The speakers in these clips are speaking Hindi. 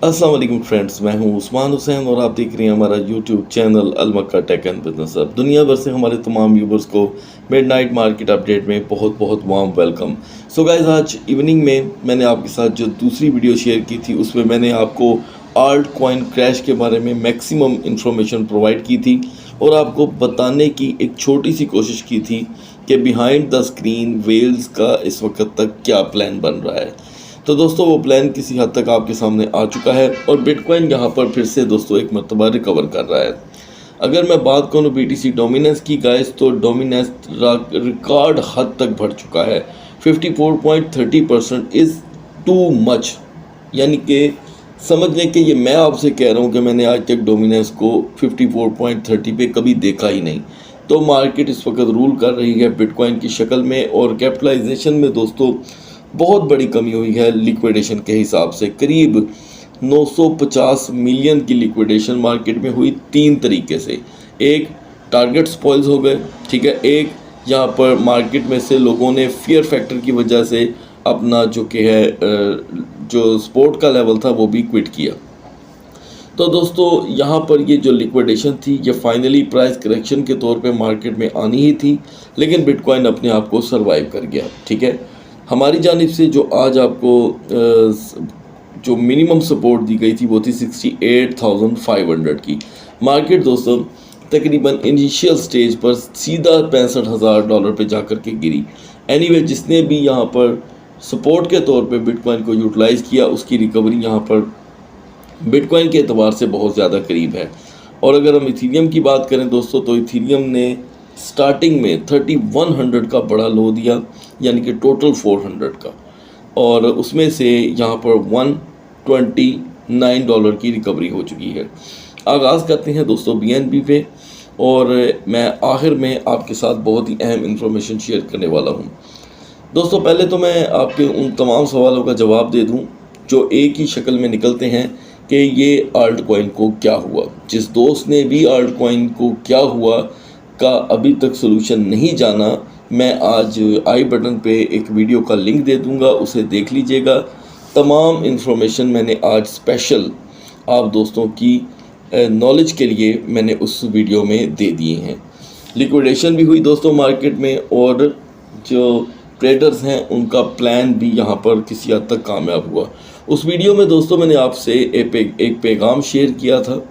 अस्सलाम वालेकुम फ्रेंड्स, मैं हूं उस्मान हुसैन और आप देख रहे हैं हमारा YouTube channel Al Makka tech and business hub. दुनिया भर से हमारे तमाम व्यूवर्स को मिडनाइट मार्केट अपडेट में बहुत बहुत वार्म वेलकम। सो गाइस, आज इवनिंग में मैंने आपके साथ जो दूसरी वीडियो शेयर की थी उसमें मैंने आपको आल्ट कॉइन क्रैश के बारे में मैक्सिमम इंफॉर्मेशन प्रोवाइड की थी और आपको बताने की एक छोटी सी कोशिश की थी कि बिहाइंड द स्क्रीन वेल्स का इस वक्त तक क्या प्लान बन रहा है। तो दोस्तों, वो प्लान किसी हद तक आपके सामने आ चुका है और बिटकॉइन यहाँ पर फिर से दोस्तों एक मरतबा रिकवर कर रहा है। अगर मैं बात करूँ BTC डोमिनेंस की गाइस, तो डोमिनेंस रिकॉर्ड हद तक बढ़ चुका है। 54.30% इज़ टू मच, यानी कि समझ लें कि ये मैं आपसे कह रहा हूँ कि मैंने आज तक डोमिनेंस को 54.30 पे कभी देखा ही नहीं। तो मार्केट इस वक्त रूल कर रही है बिटकॉइन की शक्ल में और कैपिटलाइजेशन में दोस्तों बहुत बड़ी कमी हुई है। लिक्विडेशन के हिसाब से करीब 950 मिलियन की लिक्विडेशन मार्केट में हुई तीन तरीके से। एक, टारगेट स्पॉइल्स हो गए, ठीक है। एक, यहाँ पर मार्केट में से लोगों ने फियर फैक्टर की वजह से अपना जो कि है जो सपोर्ट का लेवल था वो भी क्विट किया। तो दोस्तों, यहाँ पर ये जो लिक्विडेशन थी ये फाइनली प्राइस करेक्शन के तौर पे मार्केट में आनी ही थी, लेकिन बिटकॉइन अपने आप को सरवाइव कर गया, ठीक है। हमारी जानिब से जो आज आपको जो मिनिमम सपोर्ट दी गई थी वो थी 68,500 की। मार्केट दोस्तों तकरीबन इनिशियल स्टेज पर सीधा $65,000 पे जाकर के गिरी। एनीवे, जिसने भी यहाँ पर सपोर्ट के तौर पे बिटकॉइन को यूटिलाइज़ किया उसकी रिकवरी यहाँ पर बिटकॉइन के एतबार से बहुत ज़्यादा करीब है। और अगर हम इथीरियम की बात करें दोस्तों, तो इथीरियम ने स्टार्टिंग में 3100 का बड़ा लो दिया, यानी कि टोटल 400 का, और उसमें से यहाँ पर $129 की रिकवरी हो चुकी है। आगाज़ करते हैं दोस्तों BNB पे, और मैं आखिर में आपके साथ बहुत ही अहम इंफॉर्मेशन शेयर करने वाला हूँ। दोस्तों, पहले तो मैं आपके उन तमाम सवालों का जवाब दे दूँ जो एक ही शक्ल में निकलते हैं कि ये आल्ट कॉइन को क्या हुआ। जिस दोस्त ने भी आल्ट कॉइन को क्या हुआ का अभी तक सोल्यूशन नहीं जाना, मैं आज आई बटन पे एक वीडियो का लिंक दे दूंगा, उसे देख लीजिएगा। तमाम इन्फॉर्मेशन मैंने आज स्पेशल आप दोस्तों की नॉलेज के लिए मैंने उस वीडियो में दे दिए हैं। लिक्विडेशन भी हुई दोस्तों मार्केट में, और जो ट्रेडर्स हैं उनका प्लान भी यहाँ पर किसी हद तक कामयाब हुआ। उस वीडियो में दोस्तों मैंने आपसे एक पैगाम शेयर किया था,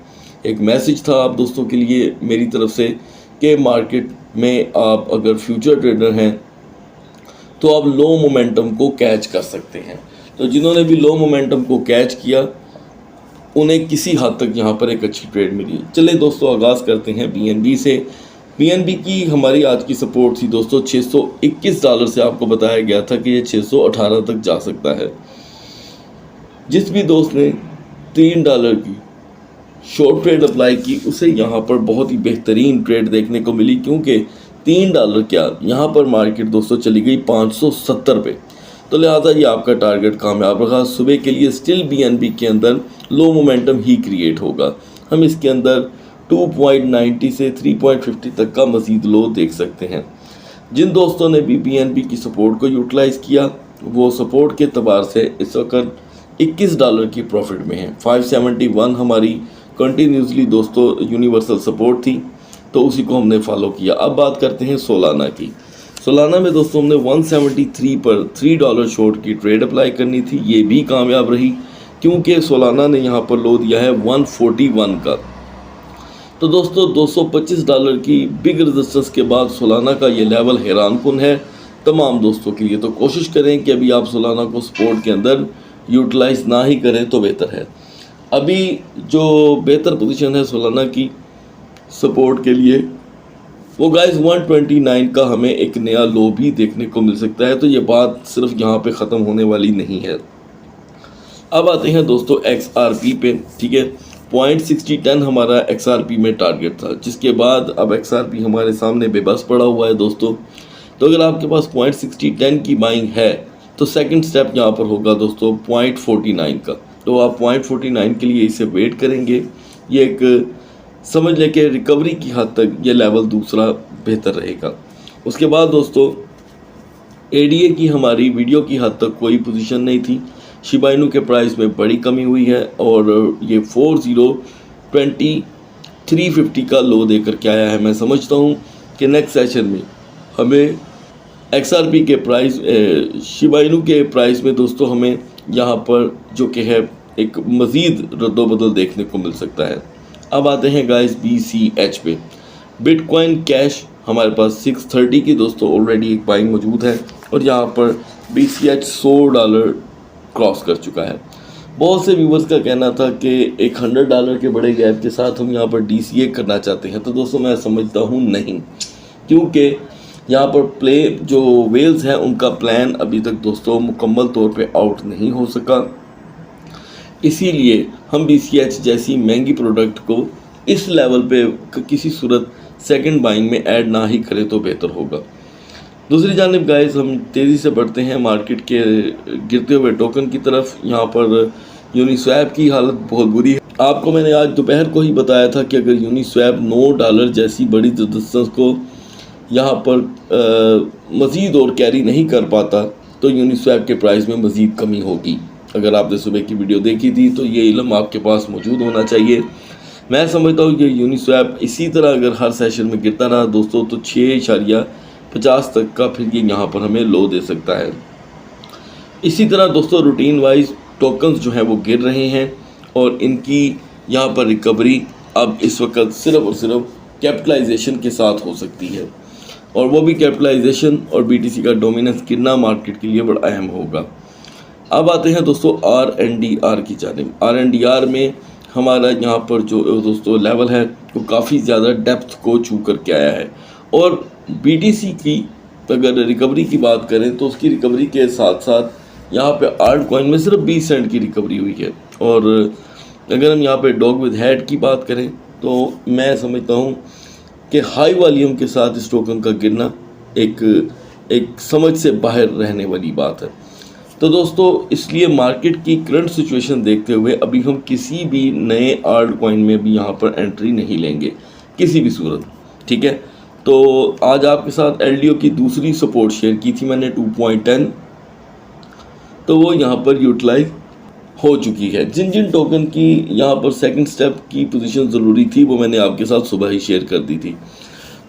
एक मैसेज था आप दोस्तों के लिए मेरी तरफ से कि मार्केट में आप अगर फ्यूचर ट्रेडर हैं तो आप लो मोमेंटम को कैच कर सकते हैं। तो जिन्होंने भी लो मोमेंटम को कैच किया उन्हें किसी हद तक यहाँ पर एक अच्छी ट्रेड मिली। चले दोस्तों, आगाज़ करते हैं BNB से। BNB की हमारी आज की सपोर्ट थी दोस्तों $621 से। आपको बताया गया था कि ये 618 तक जा सकता है। जिस भी दोस्त ने $3 की शॉर्ट ट्रेड अप्लाई की उसे यहाँ पर बहुत ही बेहतरीन ट्रेड देखने को मिली, क्योंकि $3 क्या, यहाँ पर मार्केट दोस्तों चली गई 570 पे। तो लिहाजा ये आपका टारगेट कामयाब रहा। सुबह के लिए स्टिल BNB के अंदर लो मोमेंटम ही क्रिएट होगा। हम इसके अंदर 2.90 से 3.50 तक का मज़ीद लो देख सकते हैं। जिन दोस्तों ने भी BNB की सपोर्ट को यूटिलाइज़ किया वो सपोर्ट के एतबार से इस वक्त $21 की प्रॉफिट में है। 571 हमारी कंटिन्यूसली दोस्तों यूनिवर्सल सपोर्ट थी, तो उसी को हमने फॉलो किया। अब बात करते हैं सोलाना की। सोलाना में दोस्तों हमने 173 पर $3 शॉर्ट की ट्रेड अप्लाई करनी थी, ये भी कामयाब रही, क्योंकि सोलाना ने यहाँ पर लो दिया है 141 का। तो दोस्तों $225 की बिग रेजिस्टेंस के बाद सोलाना का ये लेवल हैरान कुन है तमाम दोस्तों के लिए। तो कोशिश करें कि अभी आप सोलाना को सपोर्ट के अंदर यूटिलाइज़ ना ही करें तो बेहतर है। अभी जो बेहतर पोजीशन है सोलाना की सपोर्ट के लिए वो गाइस 129 का हमें एक नया लो भी देखने को मिल सकता है। तो ये बात सिर्फ यहाँ पे ख़त्म होने वाली नहीं है। अब आते हैं दोस्तों XRP पे, ठीक है। 0.6010 हमारा XRP में टारगेट था, जिसके बाद अब XRP हमारे सामने बेबस पड़ा हुआ है दोस्तों। तो अगर आपके पास 0.6010 की बाइंग है तो सेकंड स्टेप यहाँ पर होगा दोस्तों 0.49 का। तो आप 0.49 के लिए इसे वेट करेंगे। ये एक समझ लें कि रिकवरी की हद तक ये लेवल दूसरा बेहतर रहेगा। उसके बाद दोस्तों ADA की हमारी वीडियो की हद तक कोई पोजीशन नहीं थी। शिबा इनू के प्राइस में बड़ी कमी हुई है और ये 402350 का लो देकर के आया है। मैं समझता हूँ कि नेक्स्ट सेशन में हमें XRP के प्राइस शिबा इनू के प्राइस में दोस्तों हमें यहाँ पर जो कि है एक मज़ीद रद्दोबदल देखने को मिल सकता है। अब आते हैं गाइस BCH पे। बिटकॉइन कैश हमारे पास 630 की दोस्तों ऑलरेडी एक बाइंग मौजूद है और यहाँ पर BCH $100 क्रॉस कर चुका है। बहुत से व्यूवर्स का कहना था कि एक $100 के बड़े गैप के साथ हम यहाँ पर DCA करना चाहते हैं, तो दोस्तों मैं समझता हूँ नहीं, क्योंकि यहाँ पर प्ले जो वेल्स हैं उनका प्लान अभी तक दोस्तों मुकम्मल तौर पे आउट नहीं हो सका। इसीलिए हम BCH जैसी महंगी प्रोडक्ट को इस लेवल पे किसी सूरत सेकंड बाइंग में ऐड ना ही करें तो बेहतर होगा। दूसरी जानिब गाइस हम तेज़ी से बढ़ते हैं मार्केट के गिरते हुए टोकन की तरफ। यहाँ पर यूनिस्वैप की हालत बहुत बुरी है। आपको मैंने आज दोपहर को ही बताया था कि अगर यूनिस्वैप $9 जैसी बड़ी रेजिस्टेंस को यहाँ पर मज़ीद और कैरी नहीं कर पाता तो यूनिस्वैप के प्राइस में मज़ीद कमी होगी। अगर आपने सुबह की वीडियो देखी थी तो ये इल्म आपके पास मौजूद होना चाहिए। मैं समझता हूँ कि यूनिस्वैप इसी तरह अगर हर सेशन में गिरता रहा दोस्तों तो 6.50 तक का फिर ये यहाँ पर हमें लो दे सकता है। इसी तरह दोस्तों रूटीन वाइज टोकन्स जो हैं वो गिर रहे हैं और इनकी यहाँ पर रिकवरी अब इस वक्त सिर्फ और सिर्फ कैपिटलाइजेशन के साथ हो सकती है, और वो भी कैपिटलाइजेशन और BTC का डोमिनेंस गिरना मार्केट के लिए बड़ा अहम होगा। अब आते हैं दोस्तों RNDR की जानिब। RNDR में हमारा यहाँ पर जो दोस्तों लेवल है वो काफ़ी ज़्यादा डेप्थ को छू करके आया है, और BTC की अगर रिकवरी की बात करें तो उसकी रिकवरी के साथ साथ यहाँ पे आल्ट कॉइन में सिर्फ 20 सेंट की रिकवरी हुई है। और अगर हम यहाँ पे डॉग विद हेड की बात करें तो मैं समझता हूँ कि हाई वॉल्यूम के साथ इस टोकन का गिरना एक समझ से बाहर रहने वाली बात है। तो दोस्तों इसलिए मार्केट की करंट सिचुएशन देखते हुए अभी हम किसी भी नए आल्ट कॉइन में भी यहाँ पर एंट्री नहीं लेंगे किसी भी सूरत, ठीक है। तो आज आपके साथ LDO की दूसरी सपोर्ट शेयर की थी मैंने 2.10, तो वो यहाँ पर यूटिलाइज हो चुकी है। जिन जिन टोकन की यहाँ पर सेकंड स्टेप की पोजीशन ज़रूरी थी वो मैंने आपके साथ सुबह ही शेयर कर दी थी।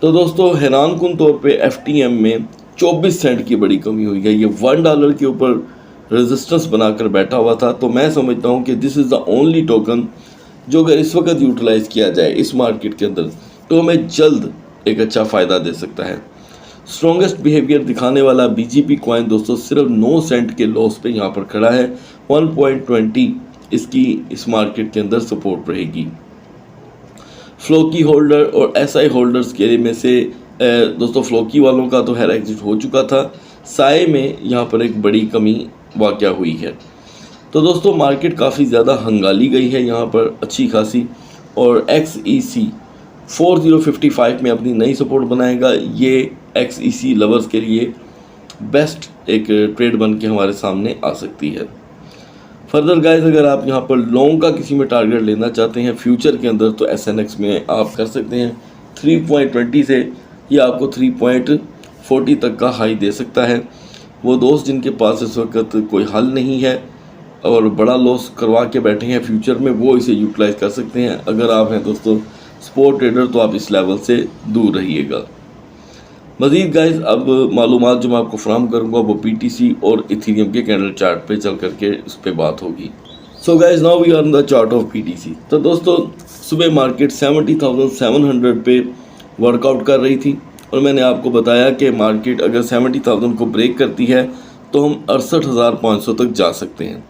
तो दोस्तों हैरान कुन तौर पे FTM में 24 सेंट की बड़ी कमी हुई है। ये $1 के ऊपर रेजिस्टेंस बनाकर बैठा हुआ था। तो मैं समझता हूँ कि this is the only token जो अगर इस वक्त यूटिलाइज़ किया जाए इस मार्केट के अंदर तो हमें जल्द एक अच्छा फ़ायदा दे सकता है। स्ट्रॉन्गेस्ट बिहेवियर दिखाने वाला BGP कॉइन दोस्तों सिर्फ 9 सेंट के लॉस पे यहाँ पर खड़ा है। 1.20 इसकी इस मार्केट के अंदर सपोर्ट रहेगी। फ्लोकी होल्डर और SI होल्डर्स के में से दोस्तों फ्लोकी वालों का तो हेयर एग्जिट हो चुका था, साए में यहाँ पर एक बड़ी कमी वाक़या हुई है। तो दोस्तों मार्केट काफ़ी ज़्यादा हंगाली गई है यहाँ पर अच्छी खासी, और XEC 4055 में अपनी नई सपोर्ट बनाएगा। ये XEC लवर्स के लिए बेस्ट एक ट्रेड बन के हमारे सामने आ सकती है। फर्दर गाइस अगर आप यहाँ पर लॉन्ग का किसी में टारगेट लेना चाहते हैं फ्यूचर के अंदर तो SNX में आप कर सकते हैं। 3.20 से ये आपको 3.40 तक का हाई दे सकता है। वो दोस्त जिनके पास इस वक्त कोई हल नहीं है और बड़ा लॉस करवा के बैठे हैं फ्यूचर में, वो इसे यूटिलाइज़ कर सकते हैं। अगर आप हैं दोस्तों स्पोर्ट ट्रेडर तो आप इस लेवल से दूर रहिएगा। मज़ीद गाइस अब मालूमात जो मैं आपको फराहम करूँगा वो BTC और इथेरियम के कैंडल चार्ट पे चल करके इस पर बात होगी। So guys now we are on the chart of BTC। तो दोस्तों सुबह मार्केट 70,700 पे वर्कआउट कर रही थी और मैंने आपको बताया कि मार्केट अगर 70,000 को ब्रेक करती है तो हम 68,500 तक जा सकते हैं।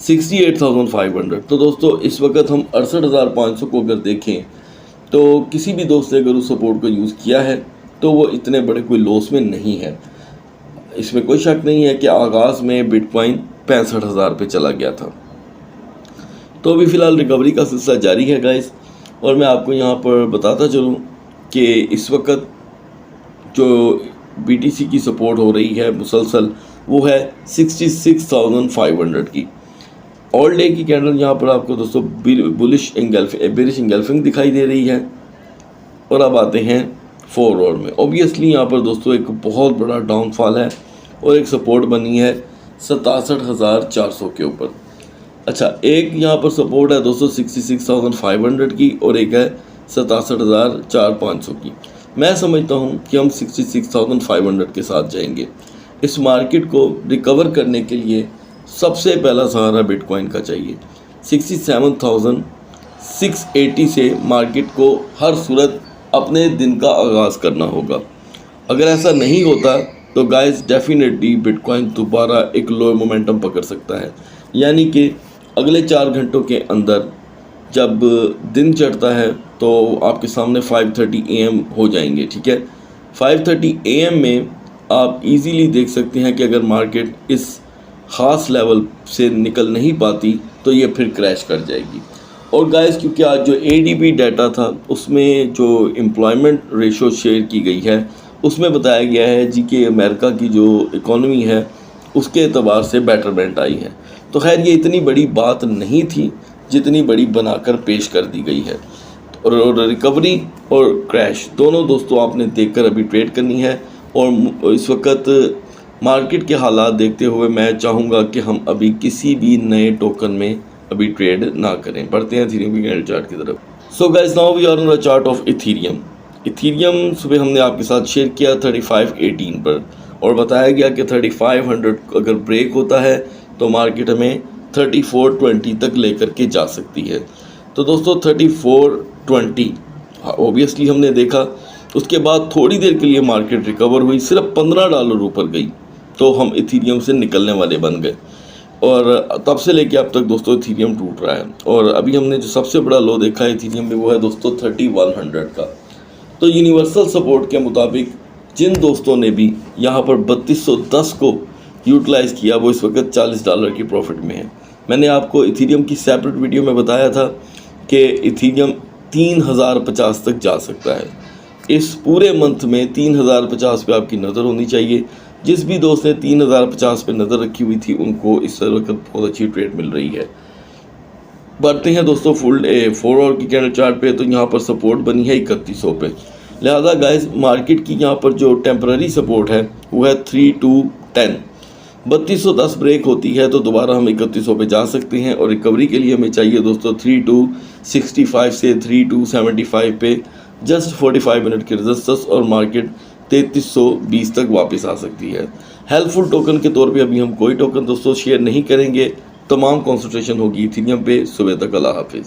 68,500। तो दोस्तों इस वक्त हम 68,500 को अगर देखें तो किसी भी दोस्त ने अगर उस सपोर्ट को यूज़ किया है तो वो इतने बड़े कोई लॉस में नहीं है। इसमें कोई शक नहीं है कि आगाज़ में बिटकॉइन 65,000 पे चला गया था। तो अभी फ़िलहाल रिकवरी का सिलसिला जारी है गाइस, और मैं आपको यहाँ पर बताता चलूँ कि इस वक्त जो BTC की सपोर्ट हो रही है मुसलसल वो है 66,500 की। ऑल डे की कैंडल यहाँ पर आपको दोस्तों बेरिश इंगल्फिंग दिखाई दे रही है। और अब आते हैं 4 आवर में। ऑब्वियसली यहाँ पर दोस्तों एक बहुत बड़ा डाउनफॉल है और एक सपोर्ट बनी है 67,400 के ऊपर। अच्छा, एक यहाँ पर सपोर्ट है दोस्तों 66,500 की और एक है 67,500 की। मैं समझता हूँ कि हम 66,500 के साथ जाएंगे। इस मार्केट को रिकवर करने के लिए सबसे पहला सहारा बिटकॉइन का चाहिए। 67,680 से मार्केट को हर सूरत अपने दिन का आगाज़ करना होगा। अगर ऐसा नहीं होता तो गाइस डेफिनेटली बिटकॉइन दोबारा एक लो मोमेंटम पकड़ सकता है, यानी कि अगले 4 घंटों के अंदर जब दिन चढ़ता है तो आपके सामने 5:30 AM हो जाएंगे। ठीक है, 5:30 AM में आप इजीली देख सकते हैं कि अगर मार्केट इस ख़ास लेवल से निकल नहीं पाती तो ये फिर क्रैश कर जाएगी। और गाइस क्योंकि आज जो ADP डाटा था उसमें जो एम्प्लॉयमेंट रेशो शेयर की गई है उसमें बताया गया है जी कि अमेरिका की जो इकॉनमी है उसके एतबार से बेटरमेंट आई है। तो खैर ये इतनी बड़ी बात नहीं थी जितनी बड़ी बनाकर पेश कर दी गई है। और रिकवरी और क्रैश दोनों दोस्तों आपने देखकर अभी ट्रेड करनी है। और इस वक्त मार्केट के हालात देखते हुए मैं चाहूँगा कि हम अभी किसी भी नए टोकन में अभी ट्रेड ना करें। बढ़ते हैं इथेरियम की कैंडल चार्ट की तरफ। So guys now we are on the chart of Ethereum. Ethereum सुबह हमने आपके साथ शेयर किया 3518 पर और बताया गया कि 3500 अगर ब्रेक होता है तो मार्केट हमें 3420 तक लेकर के जा सकती है। तो दोस्तों 3420 ऑब्वियसली हमने देखा। उसके बाद थोड़ी देर के लिए मार्केट रिकवर हुई, सिर्फ $15 ऊपर गई तो हम इथेरियम से निकलने वाले बन गए और तब से लेके अब तक दोस्तों इथेरियम टूट रहा है। और अभी हमने जो सबसे बड़ा लो देखा है इथेरियम में वो है दोस्तों 3100 का। तो यूनिवर्सल सपोर्ट के मुताबिक जिन दोस्तों ने भी यहाँ पर 3210 को यूटिलाइज़ किया वो इस वक्त $40 की प्रॉफिट में है। मैंने आपको इथेरियम की सेपरेट वीडियो में बताया था कि इथेरियम 3050 तक जा सकता है। इस पूरे मंथ में 3050 पे आपकी नज़र होनी चाहिए। जिस भी दोस्त ने 3050 पे नज़र रखी हुई थी उनको इस वक्त बहुत अच्छी ट्रेड मिल रही है। बढ़ते हैं दोस्तों फुल 4 आवर की कैंडल चार्ट पे। तो यहाँ पर सपोर्ट बनी है 3100 पे। लिहाजा गाइस मार्केट की यहाँ पर जो टेम्पररी सपोर्ट है वो है 3210। 3210 ब्रेक होती है तो दोबारा हम 3100 पे जा सकते हैं। और रिकवरी के लिए हमें चाहिए दोस्तों 3265 से 3275 पे जस्ट 45 मिनट की रेजिस्टेंस और मार्केट 3320 तक वापस आ सकती है। हेल्पफुल टोकन के तौर पे अभी हम कोई टोकन दोस्तों शेयर नहीं करेंगे। तमाम कॉन्सेंट्रेशन होगी इथेरियम पे। सुबह तक अल्लाह हाफिज़।